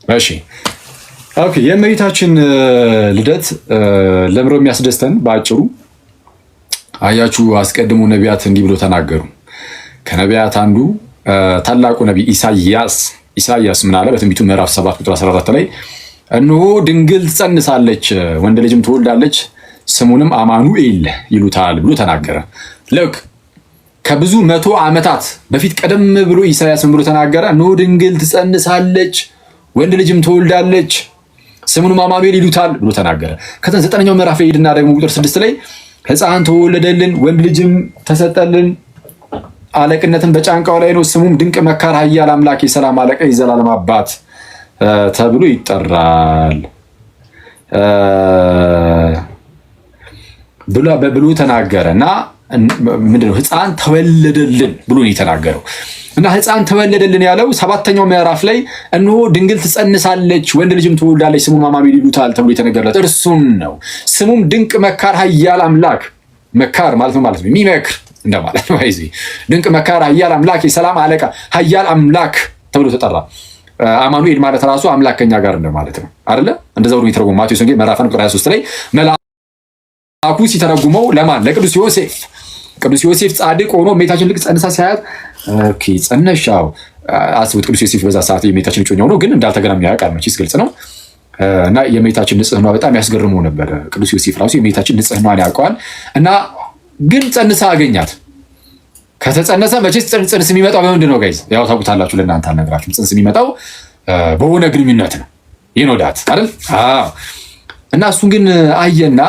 እሺ ኦኬ። የእመቤታችን ልደት ለምሮ የሚያስደስተን በአጭሩ አያችሁ፣ አስቀድሞ ነቢያት እንዲህ ብሎ ተናገሩ። ከነቢያት አንዱ ታላቁ ነቢይ ኢሳይያስ ምን አለ? በትንቢቱ ምዕራፍ 7 ቁጥር 14 ላይ እነሆ ድንግል ትጸንሳለች፣ ወንድ ልጅም ትወልዳለች፣ ስሙንም አማኑኤል ይሉታል ብሎ ተናገረ። ልክ ከብዙ መቶ ዓመታት በፊት ቀደም ብሎ ኢሳይያስ ምን ብሎ ተናገረ? እነሆ ድንግል ትጸንሳለች፣ ወንድ ልጅም ትወልዳለች፣ ስሙንም አማኑኤል ይሉታል ብሎ ተናገረ። ከዛ 9ኛው ምዕራፍ ላይ ሄድና ደግሞ ቁጥር 6 ላይ ሕፃን ተወለደልን፣ ወንድ ልጅም ተሰጠልን፣ አለቅነትን በጫንቃው ላይ ነው፣ ስሙም ድንቅ መካር፣ ኃያል አምላክ፣ የሰላም አለቃ፣ የዘላለም አባት ተብሎ ይጠራል ብሎ ተናገረ። እና ምንድነው ሕፃን ተወለደልን ብሎ ነው የተናገረው። እና ሕፃን ተወለደልን ያለው 7ኛው ምዕራፍ ላይ እነሆ ድንግል ትጸንሳለች፣ ወንድ ልጅም ትወልዳለች፣ ስሙም አማኑኤል ይሉታል ተብሎ የተነገረለት እርሱም ነው። ስሙም ድንቅ መካር፣ ኃያል አምላክ። መካር ማለት ነው የሚመክር እንደማለት ነው። አይዚ ድንቅ መካር፣ ኃያል አምላክ፣ የሰላም አለቃ፣ ኃያል አምላክ ተብሎ ተጠራ። አማኑኤል ማለት ራሱ አምላክ ከኛ ጋር እንደማለት ነው አይደለ? እንደዛው ነው የተረጎመው። ማቴዎስ ወንጌል ምዕራፍ 1 ቁጥር 23 ላይ መልአኩ ሲተረጉመው ለማን? ለቅዱስ ዮሴፍ። ቅዱስ ዮሴፍ ጻድቅ ሆኖ እመቤታችን ልክ ጸንሳ ሲያያት ኦኬ ጸነሻው አስቡት። ቅዱስ ዮሴፍ በዛ ሰዓት የእመቤታችን እጮኛ ሆኖ ግን እንዳልተገናኙ ያውቃል። መቼስ ግልጽ ነው። እና የእመቤታችን ንጽህና በጣም ያስገርመው ነበር። ቅዱስ ዮሴፍ ራሱ የእመቤታችን ንጽህናን ያውቀዋል። እና ግን ጸንሳ አገኛት። ከተጸነሰ መቼስ ጽንስ የሚመጣው በምንድን ነው ጋይዝ? ያው ታውቁታላችሁ፣ ለእናንተ አልነግራችሁም። ጽንስ የሚመጣው በሆነ ግንኙነት ነው። ይኖዳት አይደል? አዎ። እና እሱን ግን አየና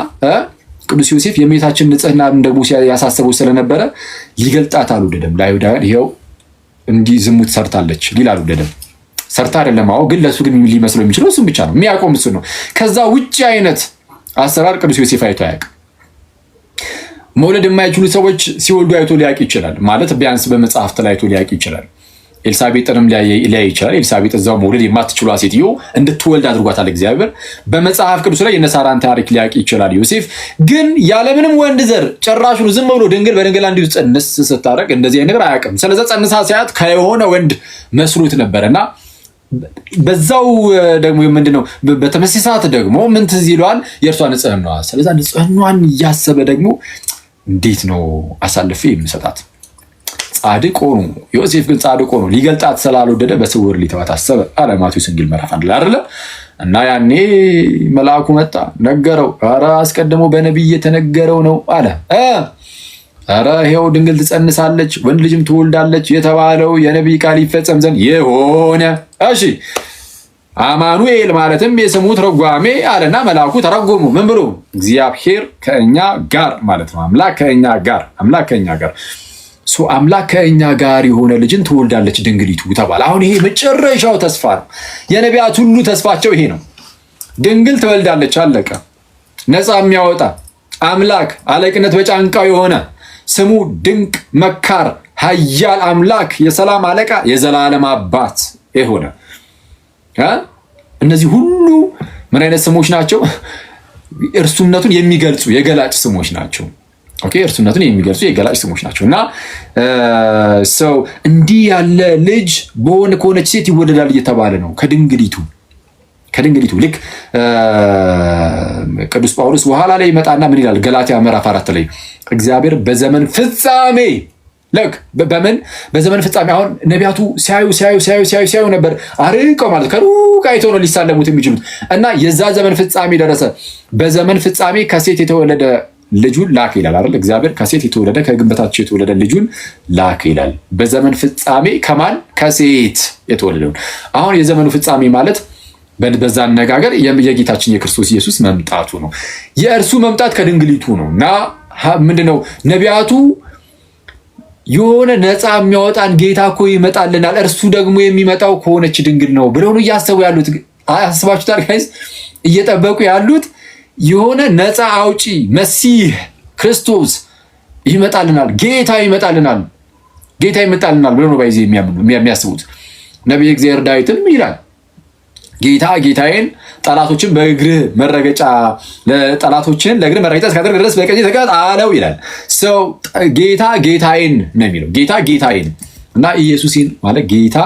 ቅዱስ ዮሴፍ የእመቤታችን ንጽህና ደግሞ ያሳሰበው ስለነበረ ሊገልጣት አልወደደም። ለአይሁዳውያን ይኸው እንዲህ ዝሙት ሰርታለች ሊል አልወደደም። ሰርታ አይደለም አዎ፣ ግን ለእሱ ግን ሊመስለው የሚችለው እሱም ብቻ ነው፣ የሚያውቀውም እሱ ነው። ከዛ ውጭ አይነት አሰራር ቅዱስ ዮሴፍ አይቶ አያውቅም። መውለድ የማይችሉ ሰዎች ሲወልዱ አይቶ ሊያውቅ ይችላል። ማለት ቢያንስ በመጽሐፍት ላይ አይቶ ሊያውቅ ይችላል። ኤልሳቤጥንም ሊያይ ይችላል። ኤልሳቤጥ እዛው መውለድ የማትችሏ ሴትዮ እንድትወልድ አድርጓታል እግዚአብሔር። በመጽሐፍ ቅዱስ ላይ የነሳራን ታሪክ ሊያውቅ ይችላል። ዮሴፍ ግን ያለምንም ወንድ ዘር ጭራሹን ዝም ብሎ ድንግል በድንግል እንዲሁ ጸንስ ስታደርግ እንደዚህ አይነት ነገር አያውቅም። ስለዚህ ጸንሳ ሲያት ከሆነ ወንድ መስሎት ነበርና በዛው ደግሞ ምንድነው በተመሳሳይ ሰዓት ደግሞ ምን ትዝ ይለዋል? የእርሷ ንጽህናዋ። ስለዚህ ንጽህናዋን እያሰበ ደግሞ እንዴት ነው አሳልፌ የምሰጣት? ጻድቅ ሆኖ ዮሴፍ ግን ጻድቅ ሆኖ ሊገልጣት ስላልወደደ በስውር ሊተዋት አሰበ አለ ማቴዎስ ወንጌል ምዕራፍ 1 ላይ አይደለ? እና ያኔ መልአኩ መጣ ነገረው። ኧረ አስቀድሞ በነቢይ የተነገረው ነው አለ። ኧረ ይኸው ድንግል ትጸንሳለች፣ ወንድ ልጅም ትወልዳለች የተባለው የነቢይ ቃል ይፈጸም ዘንድ የሆነ እሺ አማኑኤል ማለትም የስሙ ትርጓሜ አለና መልአኩ ተረጎሙ። ምን ብሎ? እግዚአብሔር ከእኛ ጋር ማለት ነው። አምላክ ከእኛ ጋር፣ አምላክ ከእኛ ጋር አምላክ ከእኛ ጋር የሆነ ልጅን ትወልዳለች ድንግሊቱ ተባለ። አሁን ይሄ መጨረሻው ተስፋ ነው። የነቢያት ሁሉ ተስፋቸው ይሄ ነው። ድንግል ትወልዳለች፣ አለቀ። ነፃ የሚያወጣ አምላክ፣ አለቅነት በጫንቃው የሆነ ስሙ ድንቅ መካር፣ ኃያል አምላክ፣ የሰላም አለቃ፣ የዘላለም አባት የሆነ እነዚህ ሁሉ ምን አይነት ስሞች ናቸው? እርሱነቱን የሚገልጹ የገላጭ ስሞች ናቸው። ኦኬ፣ እርሱነቱን የሚገልጹ የገላጭ ስሞች ናቸው። እና ሰው እንዲህ ያለ ልጅ ከሆነች ሴት ይወለዳል እየተባለ ነው። ከድንግሊቱ ልክ ቅዱስ ጳውሎስ በኋላ ላይ ይመጣና ምን ይላል? ገላትያ ምዕራፍ 4 ላይ እግዚአብሔር በዘመን ፍጻሜ ልክ በዘመን ፍጻሜ አሁን ነቢያቱ ሲያዩ ነበር። አርቀው ማለት ከሩቅ አይተው ነው ሊሳለሙት የሚችሉት። እና የዛ ዘመን ፍጻሜ ደረሰ። በዘመን ፍጻሜ ከሴት የተወለደ ልጁን ላከ ይላል አይደል? እግዚአብሔር ከሴት የተወለደ ከግንበታቸው የተወለደ ልጁን ላከ ይላል። በዘመን ፍጻሜ ከማን? ከሴት የተወለደውን። አሁን የዘመኑ ፍጻሜ ማለት በዛ አነጋገር የጌታችን የክርስቶስ ኢየሱስ መምጣቱ ነው። የእርሱ መምጣት ከድንግሊቱ ነው። እና ምንድነው ነቢያቱ የሆነ ነፃ የሚያወጣን ጌታ እኮ ይመጣልናል፣ እርሱ ደግሞ የሚመጣው ከሆነች ድንግል ነው ብለው ነው እያሰቡ ያሉት። አስባችሁታል ጋይስ? እየጠበቁ ያሉት የሆነ ነፃ አውጪ መሲህ ክርስቶስ ይመጣልናል፣ ጌታ ይመጣልናል ብለው ነው ባይዜ የሚያስቡት። ነቢየ እግዚአብሔር ዳዊትም ይላል ጌታ ጌታዬን ጠላቶችን በእግርህ መረገጫ ጠላቶችን ለእግርህ መረገጫ እስካደርግ ድረስ በቀኝ ተቀመጥ አለው ይላል። ሰው ጌታ ጌታዬን ነው የሚለው። ጌታ ጌታዬን እና ኢየሱስን ማለት ጌታ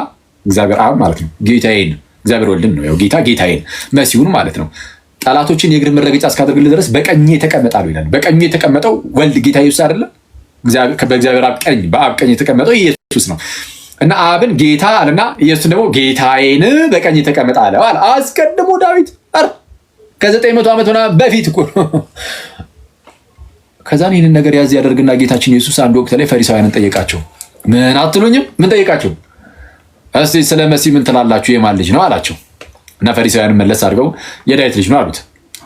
እግዚአብሔር አብ ማለት ነው። ጌታዬን እግዚአብሔር ወልድን ነው ያው ጌታ ጌታዬን መሲሁን ማለት ነው ጠላቶችን የእግር መረገጫ እስካደርግልህ ድረስ በቀኜ ተቀመጣሉ ይላል። በቀኜ የተቀመጠው ወልድ ጌታ ኢየሱስ አይደለም? በእግዚአብሔር አብ ቀኝ በአብ ቀኝ የተቀመጠው ኢየሱስ ነው። እና አብን ጌታ አለና ኢየሱስን ደግሞ ጌታዬን በቀኝ ተቀመጣ አለ። አስቀድሞ ዳዊት ከ900 ዓመት ሆና በፊት እኮ ከዛን ይህንን ነገር ያዝ ያደርግና ጌታችን ኢየሱስ አንድ ወቅት ላይ ፈሪሳውያንን ጠየቃቸው። ምን አትሉኝም? ምን ጠየቃቸው? እስቲ ስለ መሲህ ምን ትላላችሁ? የማን ልጅ ነው አላቸው። እና ፈሪሳውያንን መለስ አድርገው የዳዊት ልጅ ነው አሉት።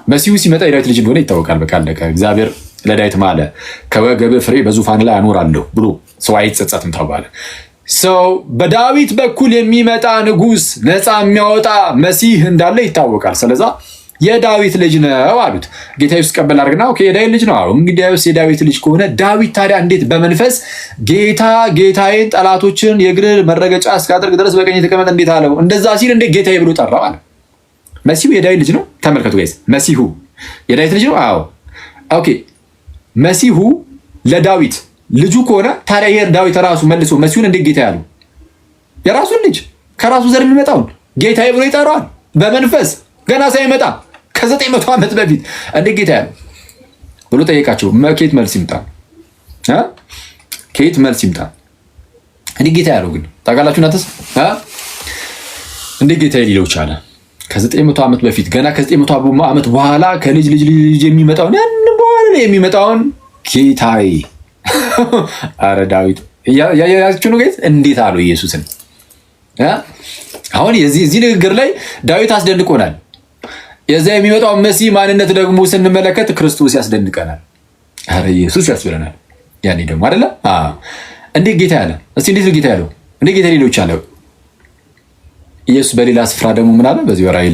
መሲሁ ሲመጣ የዳዊት ልጅ እንደሆነ ይታወቃል። በቃ አለቀ። እግዚአብሔር ለዳዊት ማለ ከወገብህ ፍሬ በዙፋን ላይ አኖራለሁ ብሎ ሰው አይጸጸትም ተባለ። ሰው በዳዊት በኩል የሚመጣ ንጉሥ ነፃ የሚያወጣ መሲህ እንዳለ ይታወቃል። ስለዛ የዳዊት ልጅ ነው አሉት። ጌታ ኢየሱስ ቀበል አድርግና ኦኬ የዳዊት ልጅ ነው አሉ። እንግዲያውስ የዳዊት ልጅ ከሆነ ዳዊት ታዲያ እንዴት በመንፈስ ጌታ ጌታዬን ጠላቶችን የእግር መረገጫ እስካደርግ ድረስ በቀኝ ተቀመጥ እንዴት አለው? እንደዛ ሲል እንዴት ጌታዬ ብሎ ጠራው አለ። መሲሁ የዳዊት ልጅ ነው። ተመልከቱ ጋይስ፣ መሲሁ የዳዊት ልጅ ነው። አዎ ኦኬ። መሲሁ ለዳዊት ልጁ ከሆነ ታዲያ ይሄ ዳዊት ራሱ መልሶ መሲሁን እንዴት ጌታ ያለው? የራሱን ልጅ ከራሱ ዘር የሚመጣውን ጌታዬ ብሎ ይጠራዋል በመንፈስ ገና ሳይመጣ ከ900 ዓመት በፊት እንዴት ጌታ ያለው ብሎ ጠየቃቸው። ከየት መልስ ይምጣ? ከየት መልስ ይምጣ? እንዴት ጌታ ያለው ግን ታውቃላችሁ እናንተስ? እንዴት ጌታ ሊለው ቻለ? ከ900 ዓመት በፊት ገና ከ900 ዓመት በኋላ ከልጅ ልጅ ልጅ የሚመጣውን ያን በኋላ የሚመጣውን ጌታዬ አረ ዳዊት ያያችሁ ነው ጋይስ፣ እንዴት አለው ኢየሱስን? አሁን የዚህ ንግግር ላይ ዳዊት አስደንቆናል። የዛ የሚመጣው መሲህ ማንነት ደግሞ ስንመለከት ክርስቶስ ያስደንቀናል። አረ ኢየሱስ ያስብለናል። ያኔ ደግሞ አይደለ? እንዴት ጌታ ያለ? እስቲ እንዴት ጌታ ያለው? እንዴት ጌታ ሌሎች አለው? ኢየሱስ በሌላ ስፍራ ደግሞ ምን አለ? በዚህ ወራይ